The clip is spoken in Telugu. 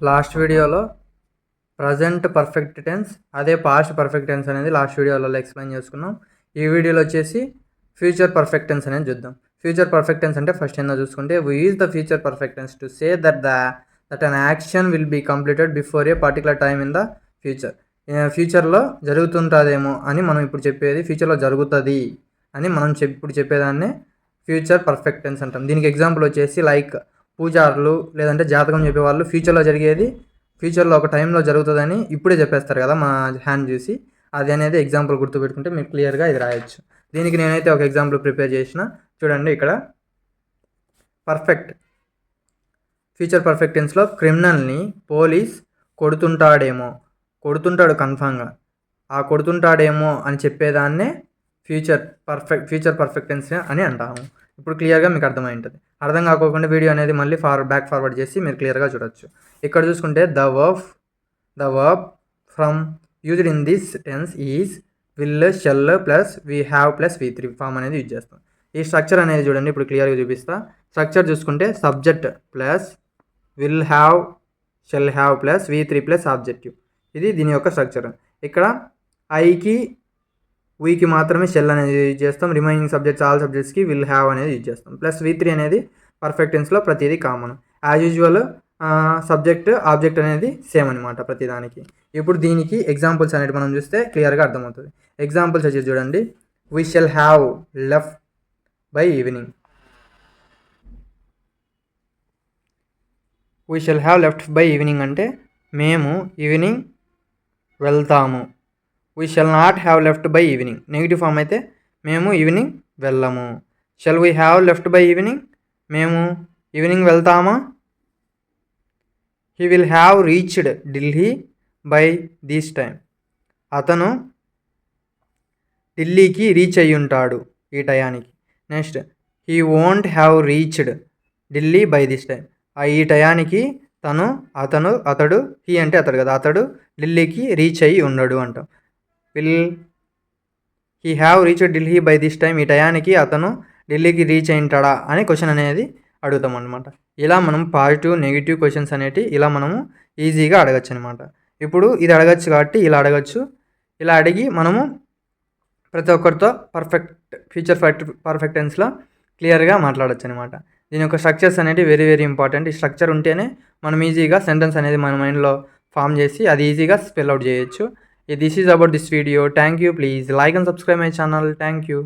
లాస్ట్ వీడియోలో ప్రజెంట్ పర్ఫెక్ట్ టెన్స్ అదే పాస్ట్ పర్ఫెక్ట్ టెన్స్ అనేది లాస్ట్ వీడియోలో ఎక్స్ప్లెయిన్ చేసుకున్నాం. ఈ వీడియోలో వచ్చేసి ఫ్యూచర్ పర్ఫెక్ట్ టెన్స్ అనేది చూద్దాం. ఫ్యూచర్ పర్ఫెక్ట్ టెన్స్ అంటే ఫస్ట్ ఏందో చూసుకుంటే we use the future perfect tense to say that an action will be completed before a particular time in the future. ఫ్యూచర్లో జరుగుతుంటుందేమో అని మనం ఇప్పుడు చెప్పేది ఫ్యూచర్లో జరుగుతుంది అని మనం ఇప్పుడు చెప్పేదాన్నే ఫ్యూచర్ పర్ఫెక్ట్ టెన్స్ అంటాం. దీనికి ఎగ్జాంపుల్ వచ్చేసి లైక్ పూజారులు లేదంటే జాతకం చెప్పేవాళ్ళు ఫ్యూచర్లో జరిగేది ఫ్యూచర్లో ఒక టైంలో జరుగుతుందని ఇప్పుడే చెప్పేస్తారు కదా మన హ్యాండ్ చూసి. అది అనేది ఎగ్జాంపుల్ గుర్తుపెట్టుకుంటే మీరు క్లియర్గా ఇది రాయొచ్చు. దీనికి నేనైతే ఒక ఎగ్జాంపుల్ ప్రిపేర్ చేసిన చూడండి. ఇక్కడ ఫ్యూచర్ పర్ఫెక్ట్ టెన్స్లో క్రిమినల్ని పోలీస్ కొడుతుంటాడు కన్ఫామ్గా. ఆ కొడుతుంటాడేమో అని చెప్పేదాన్నే ఫ్యూచర్ పర్ఫెక్ట్ టెన్స్ అని అంటాము. ఇప్పుడు క్లియర్గా మీకు అర్థమై ఉంటుంది. అర్థం కాకోకుండా వీడియో అనేది మళ్ళీ బ్యాక్ ఫార్వర్డ్ చేసి మీరు క్లియర్గా చూడొచ్చు. ఇక్కడ చూసుకుంటే the verb form used in this tense is will shall plus we have plus V3 form అనేది యూజ్ చేస్తాం. ఈ స్ట్రక్చర్ అనేది చూడండి, ఇప్పుడు క్లియర్గా చూపిస్తా. స్ట్రక్చర్ చూసుకుంటే subject plus will have shall have plus V3 plus objective. ఇది దీని యొక్క స్ట్రక్చర్. ఇక్కడ ఐకి వీకి మాత్రమే షెల్ అనేది యూజ్ చేస్తాం. రిమైనింగ్ సబ్జెక్ట్స్ ఆల్ సబ్జెక్ట్స్కి విల్ హ్యావ్ అనేది యూజ్ చేస్తాం. ప్లస్ V3 అనేది పర్ఫెక్ట్ టెన్స్లో ప్రతిదీ common. As usual subject object అనేది సేమ్ అనమాట ప్రతిదానికి. ఇప్పుడు దీనికి ఎగ్జాంపుల్స్ అనేది మనం చూస్తే క్లియర్గా అర్థమవుతుంది. ఎగ్జాంపుల్స్ వచ్చి చూడండి. We shall have left by evening. We shall have left by evening అంటే మేము ఈవినింగ్ వెళ్తాము. We shall not have left by evening negative form అయితే మేము ఈవినింగ్ వెళ్ళము. Shall we have left by evening మేము ఈవినింగ్ వెళ్తామా. He will have reached Delhi by this time. అతను ఢిల్లీకి రీచ్ అయ్యి ఉంటాడు ఈ టయానికి. Next he won't have reached Delhi by this time. ఈ టయానికి అతడు హీ అంటే అతడు కదా, అతడు ఢిల్లీకి రీచ్ అయ్యి ఉండడు అంటాం. Will he have reached Delhi by this time. ఈ టయానికి అతను ఢిల్లీకి రీచ్ అయి ఉంటాడా అని క్వశ్చన్ అనేది అడుగుతాం అనమాట. ఇలా మనం పాజిటివ్ నెగిటివ్ క్వశ్చన్స్ అనేవి ఇలా మనము ఈజీగా అడగచ్చు అనమాట. ఇప్పుడు ఇది అడగచ్చు కాబట్టి ఇలా అడగచ్చు. ఇలా అడిగి మనము ప్రతి ఒక్కరితో ఫ్యూచర్ పర్ఫెక్ట్ టెన్స్లో క్లియర్గా మాట్లాడచ్చు అనమాట. దీని యొక్క స్ట్రక్చర్స్ అనేవి వెరీ వెరీ ఇంపార్టెంట్. ఈ స్ట్రక్చర్ ఉంటేనే మనం ఈజీగా సెంటెన్స్ అనేది మన మైండ్లో ఫామ్ చేసి అది ఈజీగా స్పెల్ అవుట్ చేయొచ్చు. This is about this video. Thank you. Please like and subscribe my channel. Thank you.